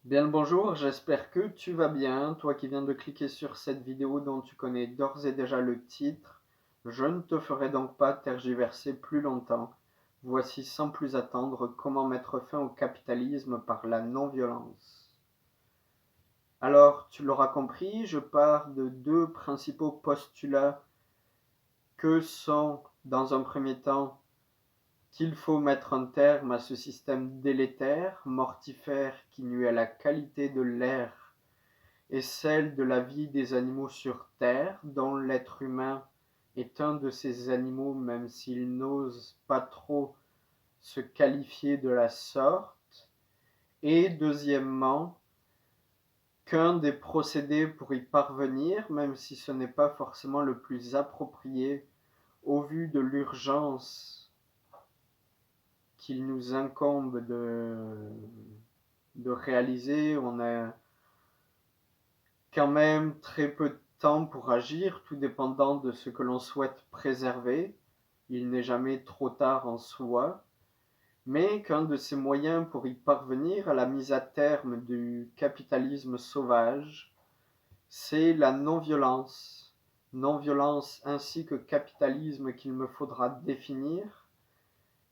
Bien le bonjour, j'espère que tu vas bien. Toi qui viens de cliquer sur cette vidéo dont tu connais d'ores et déjà le titre, je ne te ferai donc pas tergiverser plus longtemps. Voici sans plus attendre comment mettre fin au capitalisme par la non-violence. Alors, tu l'auras compris, je pars de deux principaux postulats que sont, dans un premier temps, qu'il faut mettre un terme à ce système délétère, mortifère qui nuit à la qualité de l'air et celle de la vie des animaux sur Terre, dont l'être humain est un de ces animaux, même s'il n'ose pas trop se qualifier de la sorte, et deuxièmement, qu'un des procédés pour y parvenir, même si ce n'est pas forcément le plus approprié au vu de l'urgence qu'il nous incombe de réaliser, on a quand même très peu de temps pour agir, tout dépendant de ce que l'on souhaite préserver. Il n'est jamais trop tard en soi, mais qu'un de ces moyens pour y parvenir à la mise à terme du capitalisme sauvage, c'est la non-violence. Non-violence ainsi que capitalisme qu'il me faudra définir.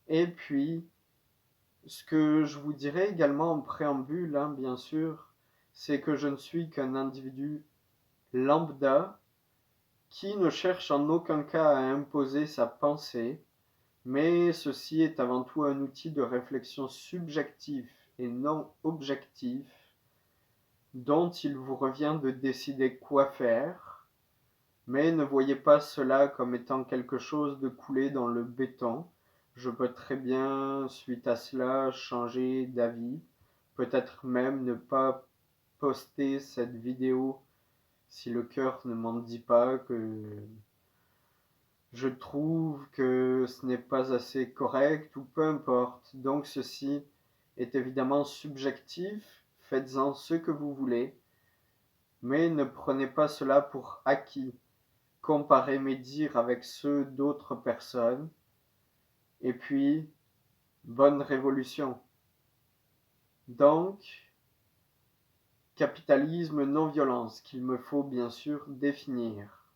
Et puis, ce que je vous dirais également en préambule, bien sûr, c'est que je ne suis qu'un individu lambda qui ne cherche en aucun cas à imposer sa pensée, mais ceci est avant tout un outil de réflexion subjectif et non objectif, dont il vous revient de décider quoi faire, mais ne voyez pas cela comme étant quelque chose de coulé dans le béton. Je peux très bien, suite à cela, changer d'avis, peut-être même ne pas poster cette vidéo si le cœur ne m'en dit pas que je trouve que ce n'est pas assez correct ou peu importe. Donc ceci est évidemment subjectif, faites-en ce que vous voulez, mais ne prenez pas cela pour acquis. Comparez mes dires avec ceux d'autres personnes, et puis bonne révolution. Donc, capitalisme non-violence qu'il me faut bien sûr définir.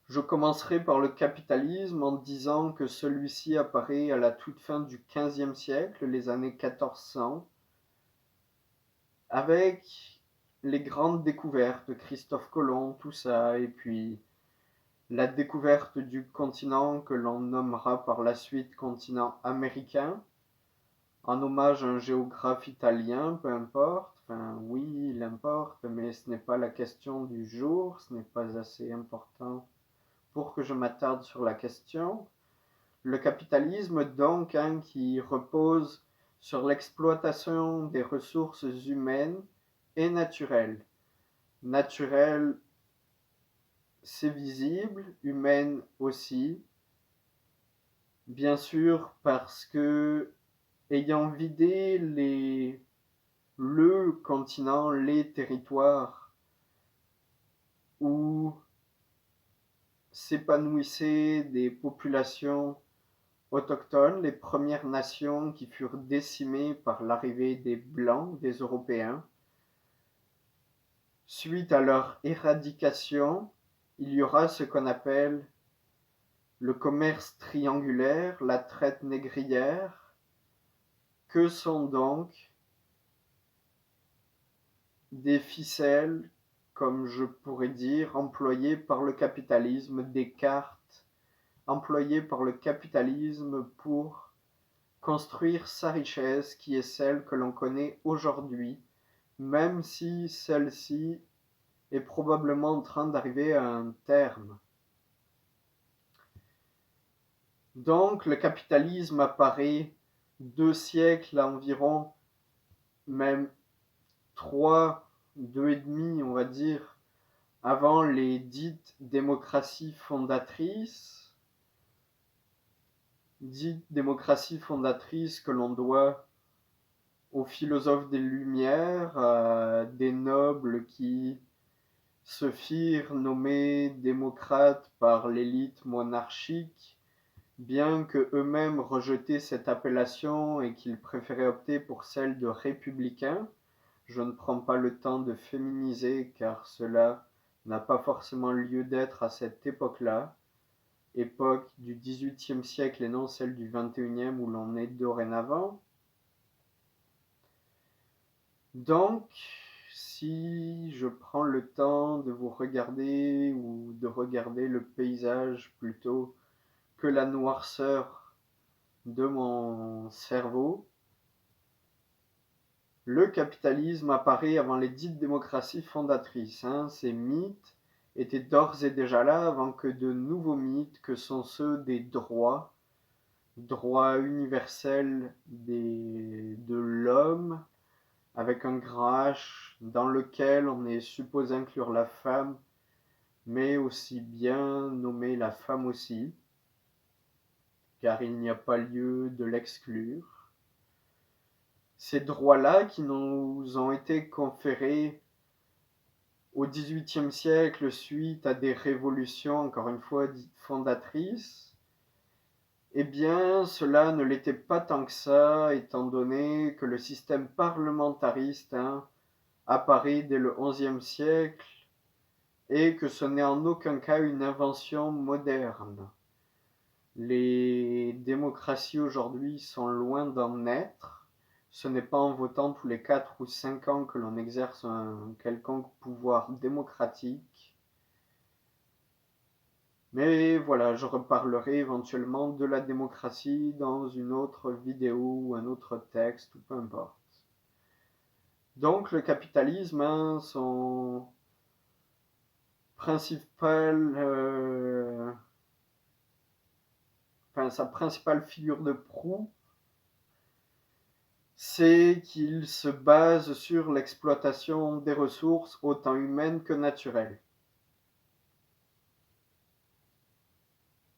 Je commencerai par le capitalisme en disant que celui-ci apparaît à la toute fin du XVe siècle, les années 1400, avec les grandes découvertes, Christophe Colomb, tout ça, et puis la découverte du continent que l'on nommera par la suite continent américain, en hommage à un géographe italien, peu importe, enfin oui, il importe, mais ce n'est pas la question du jour, ce n'est pas assez important pour que je m'attarde sur la question. Le capitalisme, donc, qui repose sur l'exploitation des ressources humaines et naturelles. Naturelles, c'est visible, humaines aussi, bien sûr, parce que, ayant vidé le continent, les territoires où s'épanouissaient des populations autochtones, les Premières Nations qui furent décimées par l'arrivée des Blancs, des Européens. Suite à leur éradication, il y aura ce qu'on appelle le commerce triangulaire, la traite négrière. Que sont donc des ficelles, comme je pourrais dire, employées par le capitalisme, des cartes employées par le capitalisme pour construire sa richesse qui est celle que l'on connaît aujourd'hui, même si celle-ci est probablement en train d'arriver à un terme. Donc le capitalisme apparaît 2 siècles environ, même 3, 2 et demi on va dire, avant les dites démocraties fondatrices, que l'on doit aux philosophes des Lumières, des nobles qui se firent nommer démocrates par l'élite monarchique, bien que eux-mêmes rejetaient cette appellation et qu'ils préféraient opter pour celle de républicains. Je ne prends pas le temps de féminiser car cela n'a pas forcément lieu d'être à cette époque-là, époque du XVIIIe siècle et non celle du XXIe où l'on est dorénavant. Donc, si je prends le temps de vous regarder ou de regarder le paysage plutôt que la noirceur de mon cerveau, le capitalisme apparaît avant les dites démocraties fondatrices. Ces mythes étaient d'ores et déjà là avant que de nouveaux mythes, que sont ceux des droits, droits universels de l'homme, avec un grand H, dans lequel on est supposé inclure la femme, mais aussi bien nommer la femme aussi, car il n'y a pas lieu de l'exclure. Ces droits-là qui nous ont été conférés au XVIIIe siècle suite à des révolutions, encore une fois, dites fondatrices, eh bien, cela ne l'était pas tant que ça, étant donné que le système parlementariste apparaît dès le XIe siècle et que ce n'est en aucun cas une invention moderne. Les démocraties aujourd'hui sont loin d'en être. Ce n'est pas en votant tous les 4 ou 5 ans que l'on exerce un quelconque pouvoir démocratique. Mais voilà, je reparlerai éventuellement de la démocratie dans une autre vidéo ou un autre texte, ou peu importe. Donc le capitalisme, son principal, sa principale figure de proue, c'est qu'il se base sur l'exploitation des ressources autant humaines que naturelles.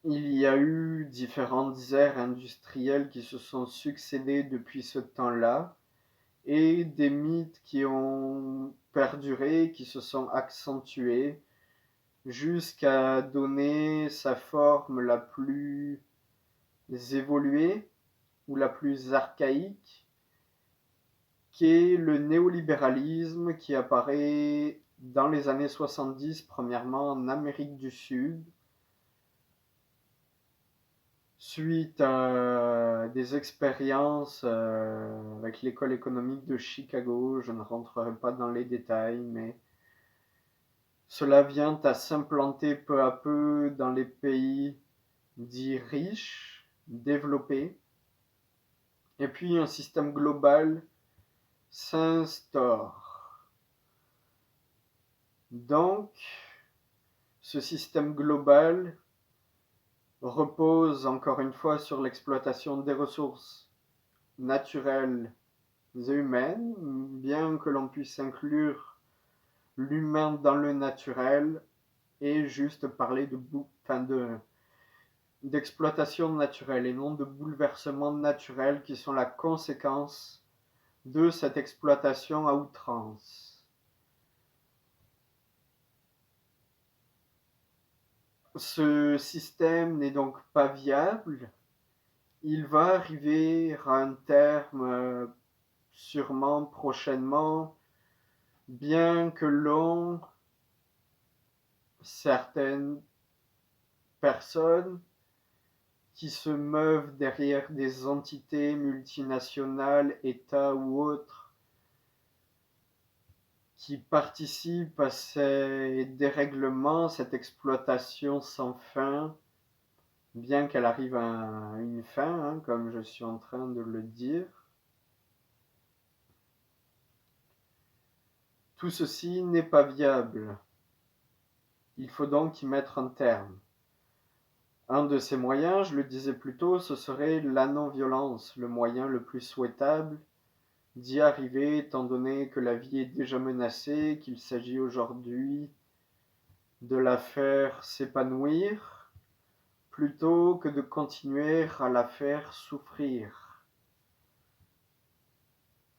Il y a eu différentes ères industrielles qui se sont succédées depuis ce temps-là, et des mythes qui ont perduré, qui se sont accentués, jusqu'à donner sa forme la plus évoluée ou la plus archaïque, qui est le néolibéralisme qui apparaît dans les années 70, premièrement en Amérique du Sud, suite à des expériences avec l'école économique de Chicago. Je ne rentrerai pas dans les détails, mais cela vient à s'implanter peu à peu dans les pays dits riches, développés, et puis un système global s'instaure. Donc, ce système global repose encore une fois sur l'exploitation des ressources naturelles et humaines, bien que l'on puisse inclure l'humain dans le naturel et juste parler d'exploitation naturelle et non de bouleversements naturels qui sont la conséquence de cette exploitation à outrance. Ce système n'est donc pas viable. Il va arriver à un terme sûrement prochainement, bien que certaines personnes qui se meuvent derrière des entités multinationales, États ou autres, qui participent à ces dérèglements, cette exploitation sans fin, bien qu'elle arrive à une fin, comme je suis en train de le dire. Tout ceci n'est pas viable. Il faut donc y mettre un terme. Un de ces moyens, je le disais plus tôt, ce serait la non-violence, le moyen le plus souhaitable d'y arriver, étant donné que la vie est déjà menacée, qu'il s'agit aujourd'hui de la faire s'épanouir, plutôt que de continuer à la faire souffrir.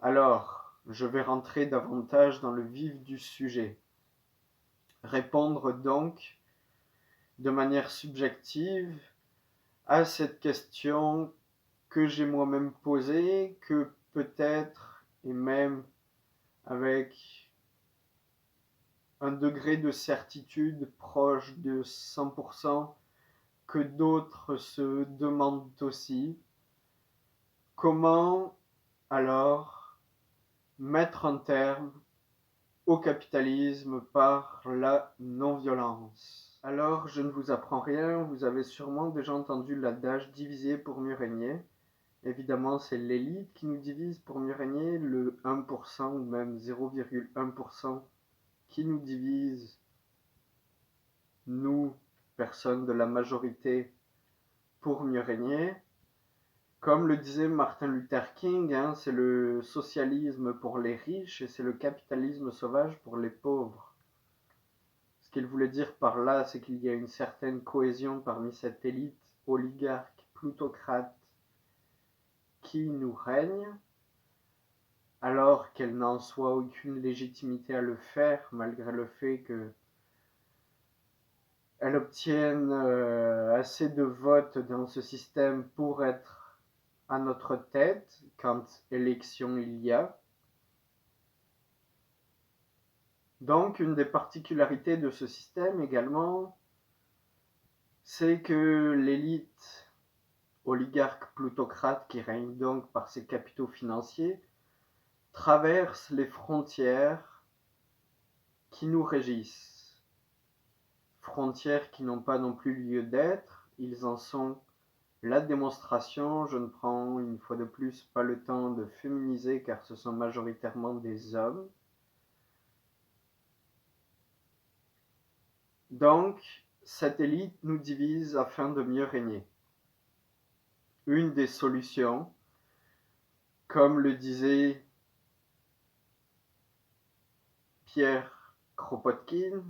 Alors, je vais rentrer davantage dans le vif du sujet. Répondre donc de manière subjective à cette question que j'ai moi-même posée, que peut-être, et même avec un degré de certitude proche de 100%, que d'autres se demandent aussi, comment alors mettre un terme au capitalisme par la non-violence. Alors, je ne vous apprends rien, vous avez sûrement déjà entendu l'adage diviser pour mieux régner. Évidemment, c'est l'élite qui nous divise pour mieux régner, le 1% ou même 0,1% qui nous divise, nous, personnes de la majorité, pour mieux régner. Comme le disait Martin Luther King, c'est le socialisme pour les riches et c'est le capitalisme sauvage pour les pauvres. Ce qu'il voulait dire par là, c'est qu'il y a une certaine cohésion parmi cette élite oligarque, plutocrate, qui nous règne, alors qu'elle n'a en soi aucune légitimité à le faire, malgré le fait qu'elle obtienne assez de votes dans ce système pour être à notre tête quand élection il y a. Donc, une des particularités de ce système également, c'est que l'élite oligarque plutocrate qui règne donc par ses capitaux financiers traverse les frontières qui nous régissent. Frontières qui n'ont pas non plus lieu d'être, ils en sont la démonstration. Je ne prends une fois de plus pas le temps de féminiser car ce sont majoritairement des hommes. Donc, cette élite nous divise afin de mieux régner. Une des solutions, comme le disait Pierre Kropotkin,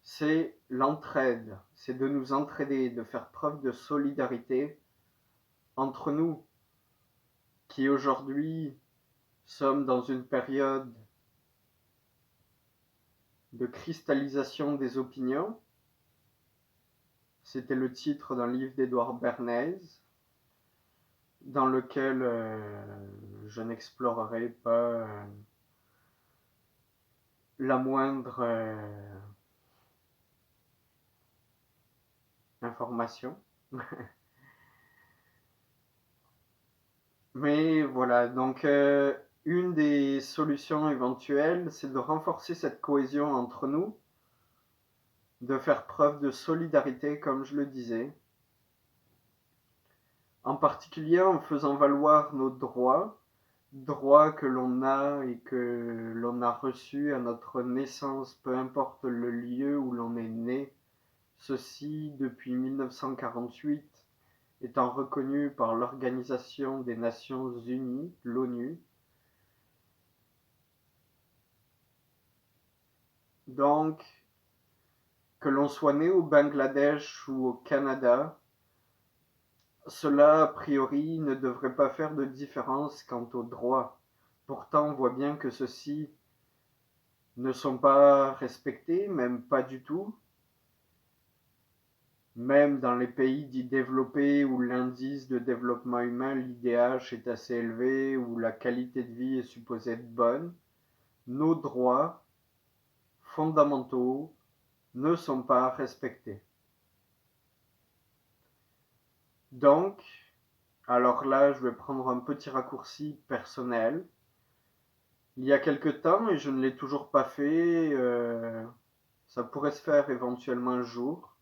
c'est l'entraide, c'est de nous entraider, de faire preuve de solidarité entre nous, qui aujourd'hui sommes dans une période de cristallisation des opinions. C'était le titre d'un livre d'Édouard Bernays, dans lequel je n'explorerai pas la moindre information. Mais voilà, donc une des solutions éventuelles, c'est de renforcer cette cohésion entre nous, de faire preuve de solidarité, comme je le disais, en particulier en faisant valoir nos droits, droits que l'on a et que l'on a reçus à notre naissance, peu importe le lieu où l'on est né, ceci depuis 1948, étant reconnu par l'Organisation des Nations Unies, l'ONU. Donc, que l'on soit né au Bangladesh ou au Canada, cela, a priori, ne devrait pas faire de différence quant aux droits. Pourtant, on voit bien que ceux-ci ne sont pas respectés, même pas du tout. Même dans les pays dits développés où l'indice de développement humain, l'IDH, est assez élevé, où la qualité de vie est supposée être bonne, nos droits fondamentaux ne sont pas respectés. Donc, alors là, je vais prendre un petit raccourci personnel. Il y a quelque temps, et je ne l'ai toujours pas fait, ça pourrait se faire éventuellement un jour,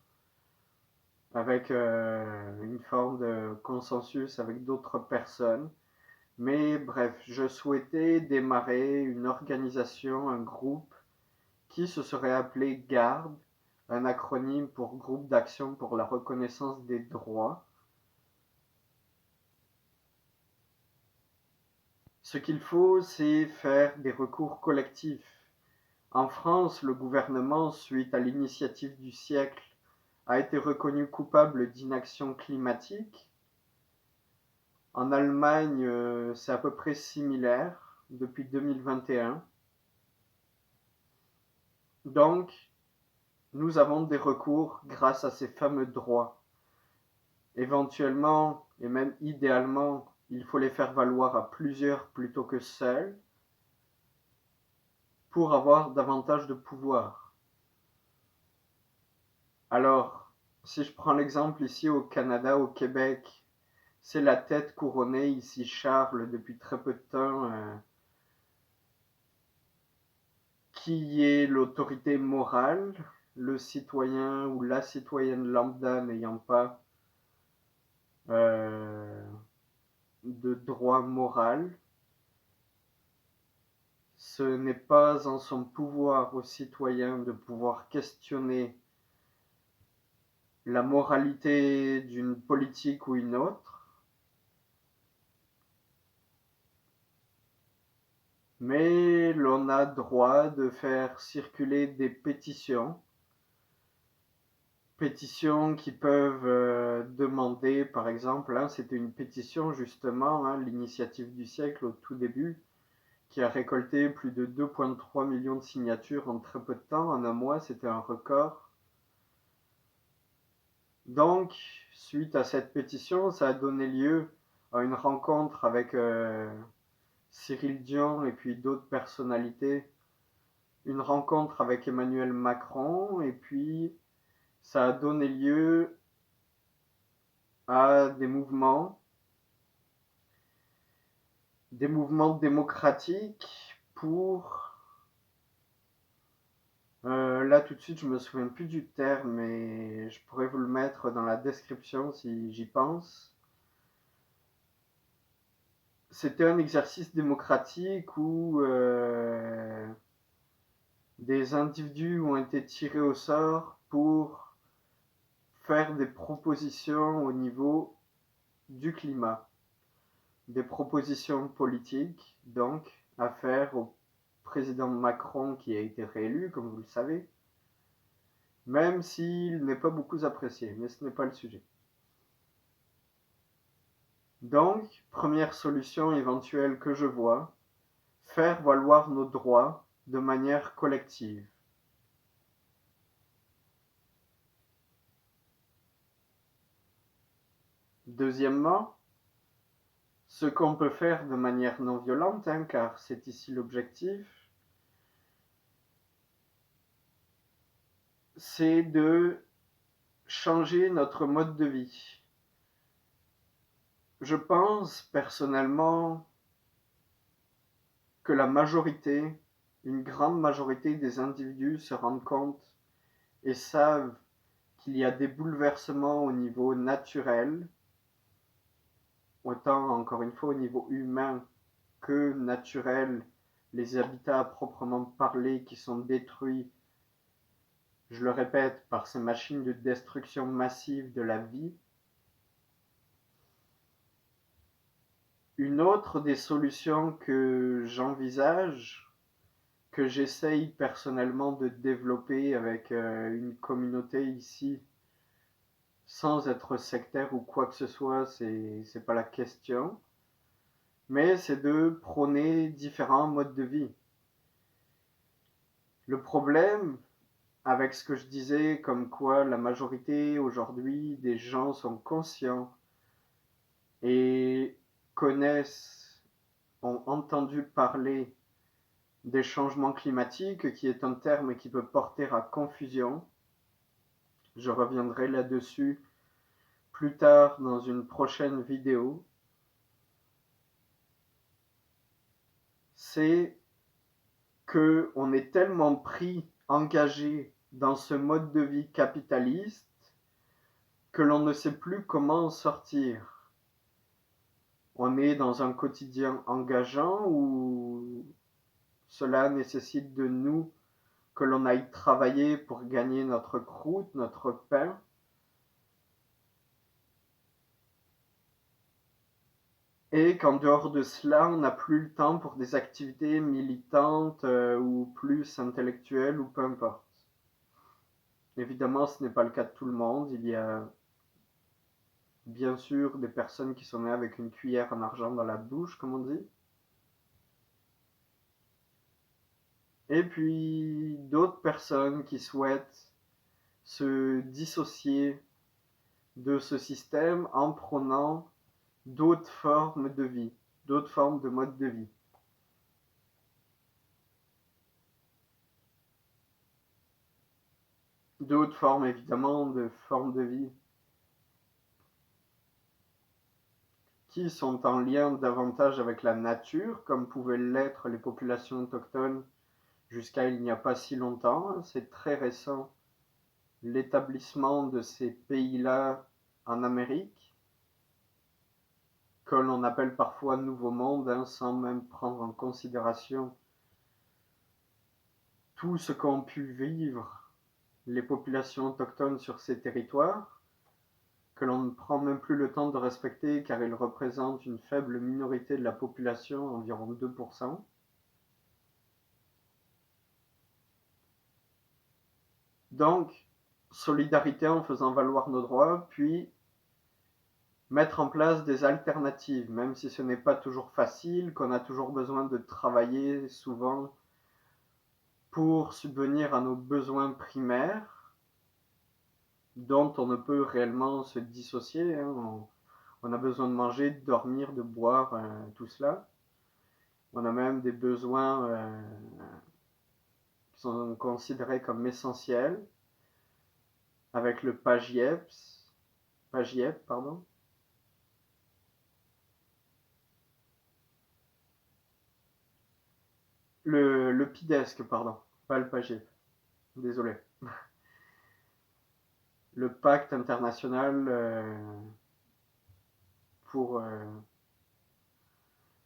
avec une forme de consensus avec d'autres personnes. Mais bref, je souhaitais démarrer une organisation, un groupe, qui se serait appelé GARD, un acronyme pour Groupe d'action pour la reconnaissance des droits. Ce qu'il faut, c'est faire des recours collectifs. En France, le gouvernement, suite à l'initiative du siècle, a été reconnu coupable d'inaction climatique. En Allemagne, c'est à peu près similaire depuis 2021. Donc, nous avons des recours grâce à ces fameux droits. Éventuellement, et même idéalement, il faut les faire valoir à plusieurs plutôt que seuls pour avoir davantage de pouvoir. Alors, si je prends l'exemple ici au Canada, au Québec, c'est la tête couronnée ici, Charles, depuis très peu de temps, qui est l'autorité morale, le citoyen ou la citoyenne lambda n'ayant pas euh, de droit moral. Ce n'est pas en son pouvoir au citoyen de pouvoir questionner la moralité d'une politique ou une autre, mais l'on a droit de faire circuler des pétitions qui peuvent demander, par exemple, hein, c'était une pétition justement, hein, l'initiative du siècle au tout début, qui a récolté plus de 2,3 millions de signatures en très peu de temps, en un mois, c'était un record. Donc, suite à cette pétition, ça a donné lieu à une rencontre avec Cyril Dion et puis d'autres personnalités, une rencontre avec Emmanuel Macron, et puis ça a donné lieu à des mouvements démocratiques pour... là tout de suite je me souviens plus du terme, mais je pourrais vous le mettre dans la description si j'y pense. C'était un exercice démocratique où des individus ont été tirés au sort pour faire des propositions au niveau du climat, des propositions politiques donc à faire au président Macron qui a été réélu, comme vous le savez, même s'il n'est pas beaucoup apprécié, mais ce n'est pas le sujet. Donc, première solution éventuelle que je vois, faire valoir nos droits de manière collective. Deuxièmement, ce qu'on peut faire de manière non violente, hein, car c'est ici l'objectif, c'est de changer notre mode de vie. Je pense personnellement que la majorité, une grande majorité des individus se rendent compte et savent qu'il y a des bouleversements au niveau naturel, autant encore une fois au niveau humain que naturel, les habitats à proprement parler qui sont détruits, je le répète, par ces machines de destruction massive de la vie. Une autre des solutions que j'envisage, que j'essaye personnellement de développer avec une communauté ici, sans être sectaire ou quoi que ce soit, c'est pas la question, mais c'est de prôner différents modes de vie. Le problème avec ce que je disais, comme quoi la majorité aujourd'hui des gens sont conscients et connaissent, ont entendu parler des changements climatiques, qui est un terme qui peut porter à confusion. Je reviendrai là-dessus plus tard dans une prochaine vidéo. C'est que on est tellement pris, engagé dans ce mode de vie capitaliste que l'on ne sait plus comment en sortir. On est dans un quotidien engageant où cela nécessite de nous que l'on aille travailler pour gagner notre croûte, notre pain. Et qu'en dehors de cela, on n'a plus le temps pour des activités militantes ou plus intellectuelles ou peu importe. Évidemment, ce n'est pas le cas de tout le monde. Il y a bien sûr des personnes qui sont nées avec une cuillère en argent dans la bouche, comme on dit. Et puis d'autres personnes qui souhaitent se dissocier de ce système en prônant d'autres formes de vie, d'autres formes de mode de vie. D'autres formes, évidemment, de formes de vie qui sont en lien davantage avec la nature, comme pouvaient l'être les populations autochtones jusqu'à il n'y a pas si longtemps. C'est très récent, l'établissement de ces pays-là en Amérique, que l'on appelle parfois Nouveau Monde, sans même prendre en considération tout ce qu'ont pu vivre les populations autochtones sur ces territoires, que l'on ne prend même plus le temps de respecter car ils représentent une faible minorité de la population, environ 2%. Donc, solidarité en faisant valoir nos droits, puis mettre en place des alternatives, même si ce n'est pas toujours facile, qu'on a toujours besoin de travailler souvent pour subvenir à nos besoins primaires, dont on ne peut réellement se dissocier. On a besoin de manger, de dormir, de boire, tout cela. On a même des besoins qui sont considérés comme essentiels, avec le PAGIEP, pardon. Le PIDESC, pardon, pas le PAGIEP, désolé. Le pacte international pour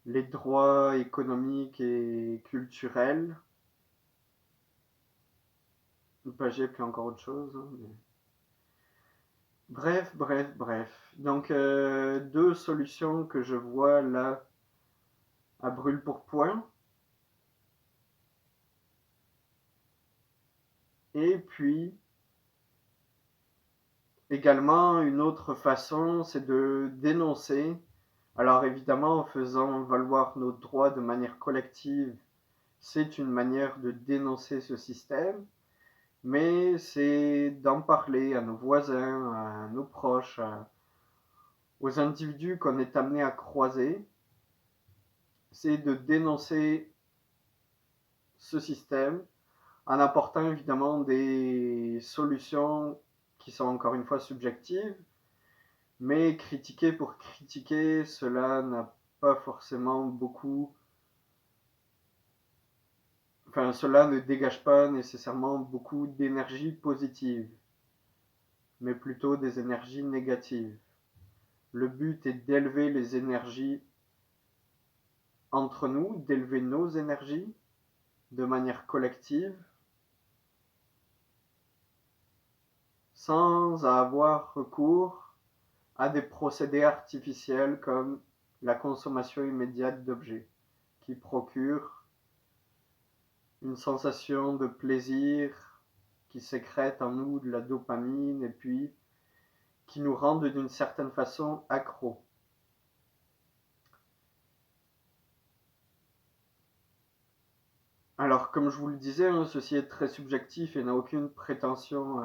les droits économiques et culturels. Le PAGIEP, il y a encore autre chose. Mais... Bref. Donc, deux solutions que je vois là à brûle-pourpoint. Et puis, également, une autre façon, c'est de dénoncer. Alors évidemment, en faisant valoir nos droits de manière collective, c'est une manière de dénoncer ce système, mais c'est d'en parler à nos voisins, à nos proches, aux individus qu'on est amené à croiser. C'est de dénoncer ce système en apportant évidemment des solutions qui sont encore une fois subjectives, mais critiquer pour critiquer, cela n'a pas forcément beaucoup... Enfin, cela ne dégage pas nécessairement beaucoup d'énergie positive, mais plutôt des énergies négatives. Le but est d'élever les énergies entre nous, d'élever nos énergies de manière collective, sans avoir recours à des procédés artificiels comme la consommation immédiate d'objets, qui procurent une sensation de plaisir, qui sécrète en nous de la dopamine et puis qui nous rendent d'une certaine façon accros. Alors, comme je vous le disais, ceci est très subjectif et n'a aucune prétention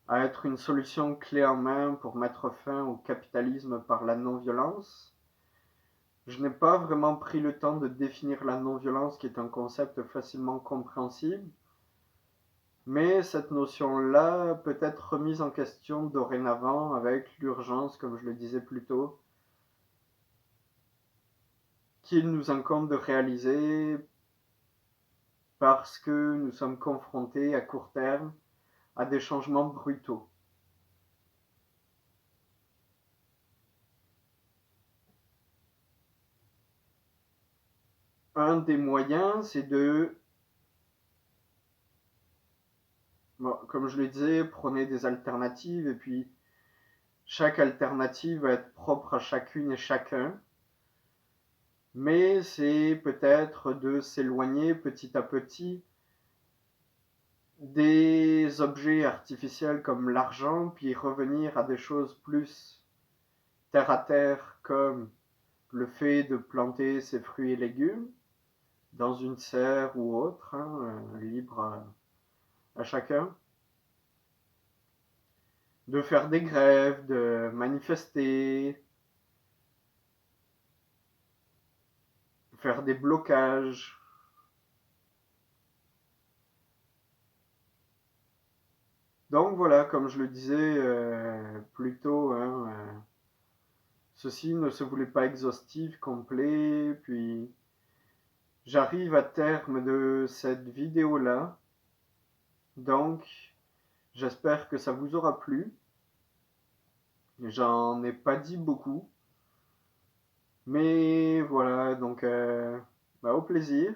à être une solution clé en main pour mettre fin au capitalisme par la non-violence. Je n'ai pas vraiment pris le temps de définir la non-violence, qui est un concept facilement compréhensible, mais cette notion-là peut être remise en question dorénavant avec l'urgence, comme je le disais plus tôt, qu'il nous incombe de réaliser parce que nous sommes confrontés à court terme à des changements brutaux. Un des moyens, c'est de, bon, comme je le disais, prôner des alternatives, et puis chaque alternative va être propre à chacune et chacun, mais c'est peut-être de s'éloigner petit à petit des objets artificiels comme l'argent, puis revenir à des choses plus terre à terre, comme le fait de planter ses fruits et légumes dans une serre ou autre, libre à chacun. de faire des grèves, de manifester, faire des blocages. Donc voilà, comme je le disais plus tôt, hein, ceci ne se voulait pas exhaustif, complet, puis j'arrive à terme de cette vidéo-là, donc j'espère que ça vous aura plu. J'en ai pas dit beaucoup, mais voilà, donc au plaisir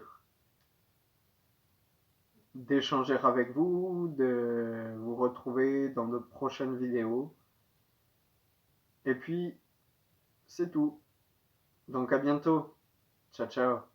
d'échanger avec vous, de vous retrouver dans de prochaines vidéos. Et puis, c'est tout. Donc à bientôt. Ciao, ciao.